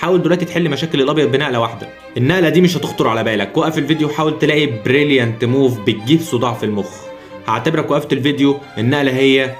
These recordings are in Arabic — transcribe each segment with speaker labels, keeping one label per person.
Speaker 1: حاول دلوقتي تحل مشاكل الابيض بنقله واحده. النقله دي مش هتخطر على بالك، وقف الفيديو وحاول تلاقي بريليانت موف بتجيب صداع في المخ. هعتبرك وقفت الفيديو. النقله هي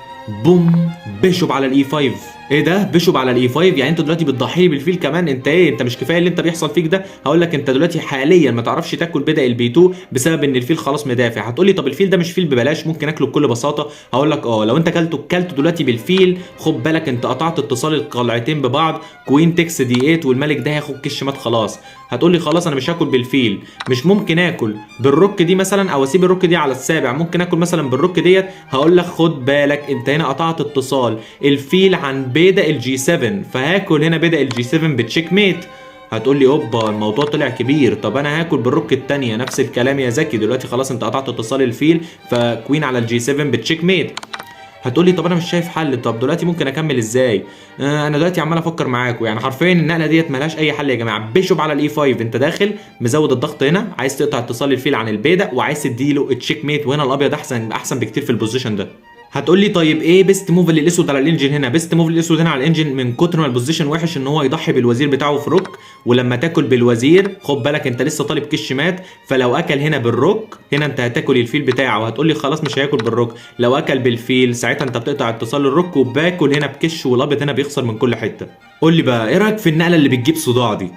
Speaker 1: بوم بيشوب على الاي 5. ايه ده؟ بيشوب على الاي 5؟ يعني انت دلوقتي بتضحي لي بالفيل كمان؟ انت ايه؟ انت مش كفايه اللي انت بيحصل فيك ده؟ هقول لك انت دلوقتي حاليا ما تعرفش تاكل بدأ البي 2 بسبب ان الفيل خلاص مدافع. هتقول لي طب الفيل ده مش فيل ببلاش، ممكن اكله بكل بساطه. هقول لك لو انت كلته دلوقتي بالفيل، خد بالك انت قطعت اتصال القلعتين ببعض. كوين تكس دي 8 والملك ده هياخد كش مات خلاص. هتقول لي خلاص انا مش هاكل بالفيل، مش ممكن اكل بالروك دي مثلا، او اسيب الروك دي على السابع، ممكن اكل مثلا بالروك ديت. هقول لك خد بالك انت هنا قطعت اتصال الفيل عن بيدا الجي 7، فهاكل هنا بيدا الجي 7 بتشيك ميت. هتقول لي اوبا الموضوع طلع كبير، طب انا هاكل بالروك الثانيه نفس الكلام يا زكي. دلوقتي خلاص انت قطعت اتصال الفيل، فكوين على الجي 7 بتشيك ميت. هتقول لي طب انا مش شايف حل، طب دلوقتي ممكن اكمل ازاي؟ انا دلوقتي عمال افكر معاكم، يعني حرفيا النقله ديت ملهاش اي حل يا جماعه. بيشوب على الاي 5، انت داخل مزود الضغط هنا، عايز تقطع اتصال الفيل عن البيدق وعايز تديله التشيك ميت، وهنا الابيض احسن بكتير في البوزيشن ده. هتقول لي طيب ايه بيست موف اللي الاسود على الانجن هنا؟ بيست موف الاسود هنا على الانجن من كتر ما البوزيشن وحش ان هو يضحي بالوزير بتاعه في روك. ولما تاكل بالوزير خد بالك انت لسه طالب كش مات، فلو اكل هنا بالروك هنا انت هتاكل الفيل بتاعه. وهتقول لي خلاص مش هياكل بالروك. لو اكل بالفيل ساعتها انت بتقطع اتصال الروك وباكل هنا بكش، والابيض هنا بيخسر من كل حته. قول لي بقى ايه رايك في النقله اللي بتجيب صداع دي؟